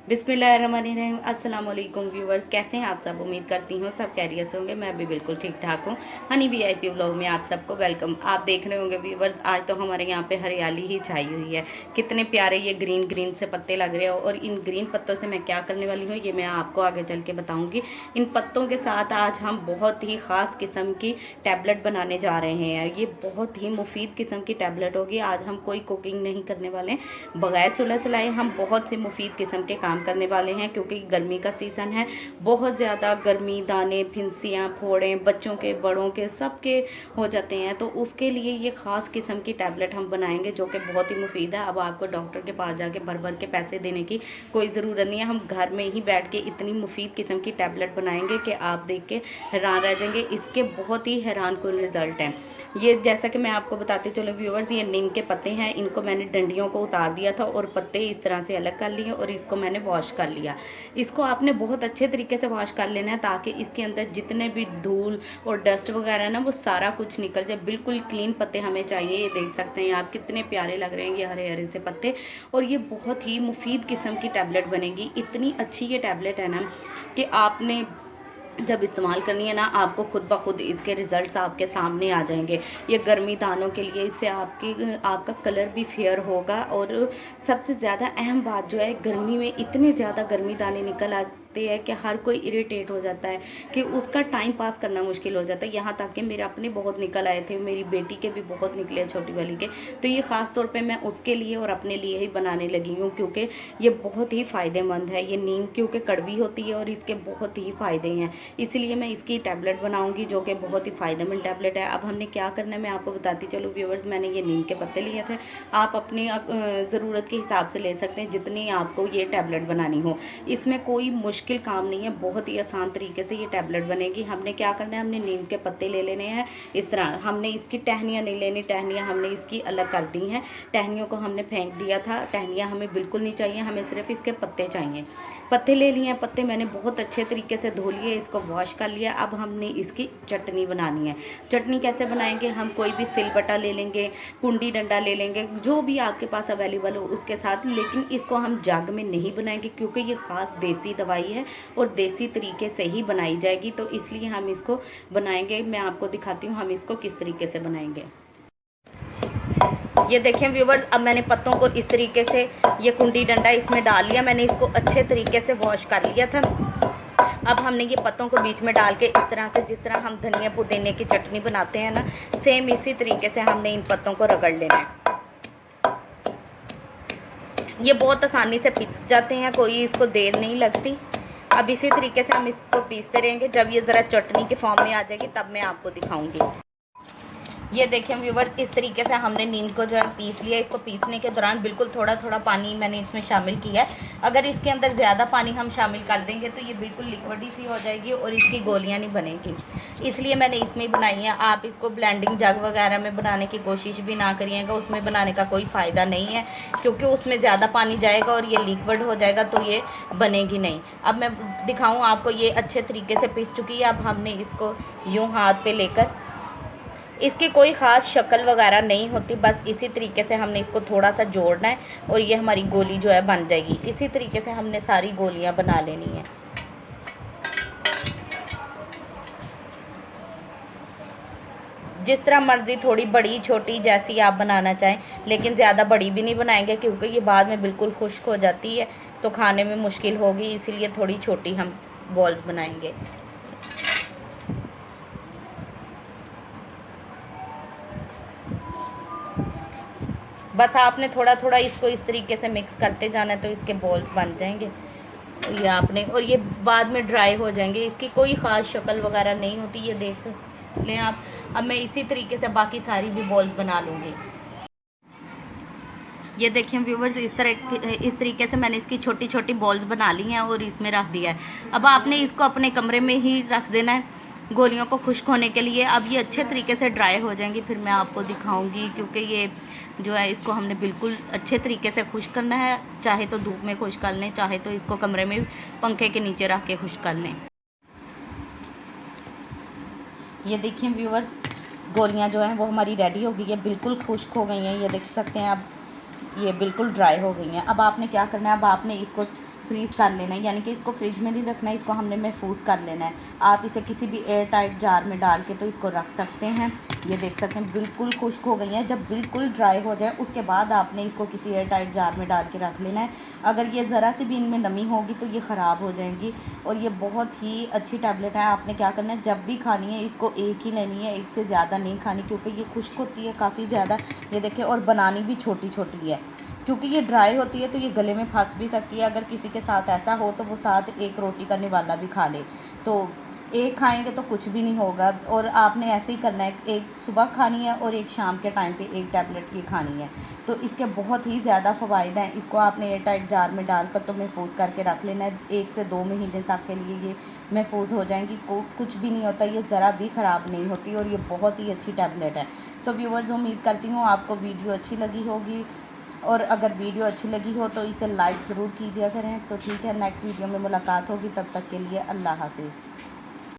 बिस्मिल्लाहिर्रहमानिर्रहीम। अस्सलाम वालेकुम व्यूवर्स, कैसे हैं आप सब। उम्मीद करती हूँ सब खैरियत से होंगे। मैं भी बिल्कुल ठीक ठाक हूँ। हनी वीआईपी व्लॉग में आप सबको वेलकम। आप देख रहे होंगे व्यूवर्स, आज तो हमारे यहाँ पे हरियाली ही छाई हुई है। कितने प्यारे ये ग्रीन ग्रीन से पत्ते लग रहे हैं और इन ग्रीन पत्तों से मैं क्या करने वाली हूँ ये मैं आपको आगे चल के बताऊँगी। इन पत्तों के साथ आज हम बहुत ही ख़ास किस्म की टैबलेट बनाने जा रहे हैं। ये बहुत ही मुफीद किस्म की टैबलेट होगी। आज हम कोई कुकिंग नहीं करने वाले, बगैर चूल्हा चलाए हम बहुत से मुफीद किस्म के काम करने वाले हैं, क्योंकि गर्मी का सीज़न है। बहुत ज़्यादा गर्मी, दाने, फिंसियाँ, फोड़े बच्चों के बड़ों के सबके हो जाते हैं, तो उसके लिए ये ख़ास किस्म की टैबलेट हम बनाएंगे जो कि बहुत ही मुफीद है। अब आपको डॉक्टर के पास जाके भर भर के पैसे देने की कोई ज़रूरत नहीं है। हम घर में ही बैठ के इतनी मुफीद किस्म की टैबलेट बनाएंगे कि आप देख के हैरान रह जाएंगे। इसके बहुत ही हैरान कुन रिज़ल्ट हैं। ये जैसा कि मैं आपको बताती चलो व्यूवर्स, ये नीम के पत्ते हैं। इनको मैंने डंडियों को उतार दिया था और पत्ते इस तरह से अलग कर लिए और इसको मैंने वॉश कर लिया। इसको आपने बहुत अच्छे तरीके से वॉश कर लेना है ताकि इसके अंदर जितने भी धूल और डस्ट वगैरह ना वो सारा कुछ निकल जाए। बिल्कुल क्लीन पत्ते हमें चाहिए। ये देख सकते हैं आप कितने प्यारे लग रहे हैं ये हरे हरे से पत्ते। और ये बहुत ही मुफीद किस्म की टैबलेट बनेगी। इतनी अच्छी ये टैबलेट है ना कि आपने जब इस्तेमाल करनी है ना, आपको खुद ब खुद इसके रिज़ल्ट्स आपके सामने आ जाएंगे। ये गर्मी दानों के लिए, इससे आपका कलर भी फेयर होगा। और सबसे ज़्यादा अहम बात जो है, गर्मी में इतने ज़्यादा गर्मी दाने निकल आते हैं कि हर कोई इरिटेट हो जाता है कि उसका टाइम पास करना मुश्किल हो जाता है। यहाँ तक कि मेरे अपने बहुत निकल आए थे, मेरी बेटी के भी बहुत निकले, छोटी वाली के। तो ये ख़ास तौर पे मैं उसके लिए और अपने लिए ही बनाने लगी हूँ, क्योंकि ये बहुत ही फ़ायदेमंद है। ये नीम क्योंकि कड़वी होती है और इसके बहुत ही फ़ायदे हैं, इसलिए मैं इसकी टैबलेट बनाऊंगी जो कि बहुत ही फ़ायदेमंद टैबलेट है। अब हमने क्या करना है मैं आपको बताती चलूँ व्यूवर्स। मैंने ये नीम के पत्ते लिए थे। आप अपनी ज़रूरत के हिसाब से ले सकते हैं जितनी आपको ये टैबलेट बनानी हो। इसमें कोई मुश्किल काम नहीं है, बहुत ही आसान तरीके से ये टैबलेट बनेगी। हमने क्या करना है, हमने नीम के पत्ते ले लेने हैं इस तरह। हमने इसकी टहनियाँ नहीं लेनी, टहनियाँ हमने इसकी अलग कर दी हैं। टहनियों को हमने फेंक दिया था, टहनियाँ हमें बिल्कुल नहीं चाहिए, हमें सिर्फ इसके पत्ते चाहिए। पत्ते ले लिए हैं, पत्ते मैंने बहुत अच्छे तरीके से धो लिए, इसको वॉश कर लिया। अब हमने इसकी चटनी बनानी है। चटनी कैसे बनाएंगे, हम कोई भी सिलबट्टा ले लेंगे, कुंडी डंडा ले लेंगे, जो भी आपके पास अवेलेबल हो उसके साथ। लेकिन इसको हम जग में नहीं बनाएंगे क्योंकि ये ख़ास देसी दवाई है और देसी तरीके से ही बनाई जाएगी, तो इसलिए हम इसको बनाएंगे। मैं आपको दिखाती हूँ हम इसको किस तरीके से बनाएंगे। ये देखें व्यूवर्स, अब मैंने पत्तों को इस तरीके से ये कुंडी डंडा इसमें डाल लिया। मैंने इसको अच्छे तरीके से वॉश कर लिया था। अब हमने ये पत्तों को बीच में डाल के इस तरह से, जिस तरह हम धनिया पुदीने की चटनी बनाते हैं ना, सेम इसी तरीके से हमने इन पत्तों को रगड़ लेना है। ये बहुत आसानी से पीस जाते हैं, कोई इसको देर नहीं लगती। अब इसी तरीके से हम इसको पीसते रहेंगे। जब ये ज़रा चटनी के फॉर्म में आ जाएगी तब मैं आपको दिखाऊंगी। ये देखें व्यूवर्स, इस तरीके से हमने नीम को जो है पीस लिया। इसको पीसने के दौरान बिल्कुल थोड़ा थोड़ा पानी मैंने इसमें शामिल किया है। अगर इसके अंदर ज़्यादा पानी हम शामिल कर देंगे तो ये बिल्कुल लिक्विड सी हो जाएगी और इसकी गोलियां नहीं बनेगी, इसलिए मैंने इसमें ही बनाई है। आप इसको ब्लेंडिंग जग वगैरह में बनाने की कोशिश भी ना करिएगा, उसमें बनाने का कोई फ़ायदा नहीं है, क्योंकि उसमें ज़्यादा पानी जाएगा और ये लिक्विड हो जाएगा तो ये बनेगी नहीं। अब मैं दिखाऊँ आपको, ये अच्छे तरीके से पीस चुकी है। अब हमने इसको यूँ हाथ पर लेकर, इसकी कोई ख़ास शक्ल वगैरह नहीं होती, बस इसी तरीके से हमने इसको थोड़ा सा जोड़ना है और ये हमारी गोली जो है बन जाएगी। इसी तरीके से हमने सारी गोलियां बना लेनी है। जिस तरह मर्ज़ी, थोड़ी बड़ी छोटी जैसी आप बनाना चाहें, लेकिन ज़्यादा बड़ी भी नहीं बनाएंगे क्योंकि ये बाद में बिल्कुल खुश्क हो जाती है तो खाने में मुश्किल होगी, इसीलिए थोड़ी छोटी हम बॉल्स बनाएंगे। बस आपने थोड़ा थोड़ा इसको इस तरीके से मिक्स करते जाना है तो इसके बॉल्स बन जाएंगे। ये आपने, और ये बाद में ड्राई हो जाएंगे, इसकी कोई ख़ास शक्ल वगैरह नहीं होती, ये देख सकते हैं आप। अब मैं इसी तरीके से बाकी सारी भी बॉल्स बना लूँगी। ये देखें व्यूवर्स, इस तरीके से मैंने इसकी छोटी छोटी बॉल्स बना ली हैं और इसमें रख दिया है। अब आपने इसको अपने कमरे में ही रख देना है गोलियों को खुश्क होने के लिए। अब ये अच्छे तरीके से ड्राई हो जाएंगी, फिर मैं आपको दिखाऊंगी, क्योंकि ये जो है इसको हमने बिल्कुल अच्छे तरीके से खुश्क करना है। चाहे तो धूप में खुश्क कर लें, चाहे तो इसको कमरे में पंखे के नीचे रख के खुश्क कर लें। ये देखिए व्यूवर्स, गोलियां जो हैं वो हमारी रेडी हो गई है, बिल्कुल खुश्क हो गई हैं। ये देख सकते हैं, अब ये बिल्कुल ड्राई हो गई हैं। अब आपने क्या करना है, अब आपने इसको फ्रीज़ कर लेना है, यानी कि इसको फ्रिज में नहीं रखना है, इसको हमने महफूज कर लेना है। आप इसे किसी भी एयर टाइट जार में डाल के तो इसको रख सकते हैं। ये देख सकते हैं बिल्कुल खुश्क हो गई हैं। जब बिल्कुल ड्राई हो जाए उसके बाद आपने इसको किसी एयर टाइट जार में डाल के रख लेना है। अगर ये ज़रा सी भी इनमें नमी होगी तो ये ख़राब हो जाएंगी। और ये बहुत ही अच्छी टैबलेट है। आपने क्या करना है, जब भी खानी है इसको एक ही लेनी है, एक से ज़्यादा नहीं खानी, क्योंकि ये खुश्क होती है काफ़ी ज़्यादा। ये देखें, और बनानी भी छोटी छोटी है, क्योंकि ये ड्राई होती है तो ये गले में फंस भी सकती है। अगर किसी के साथ ऐसा हो तो वो साथ एक रोटी का निवाला भी खा ले, तो एक खाएंगे तो कुछ भी नहीं होगा। और आपने ऐसे ही करना है, एक सुबह खानी है और एक शाम के टाइम पे एक टैबलेट ये खानी है। तो इसके बहुत ही ज़्यादा फ़वाइद हैं। इसको आपने एयर टाइट जार में डालकर तो महफूज करके रख लेना है। 1 से 2 महीने तक के लिए ये महफूज हो जाएंगी, कुछ भी नहीं होता, ये ज़रा भी ख़राब नहीं होती और ये बहुत ही अच्छी टैबलेट है। तो व्यूअर्स, उम्मीद करती हूँ आपको वीडियो अच्छी लगी होगी, और अगर वीडियो अच्छी लगी हो तो इसे लाइक ज़रूर कीजिए करें। तो ठीक है, नेक्स्ट वीडियो में मुलाकात होगी, तब तक के लिए अल्लाह हाफिज़।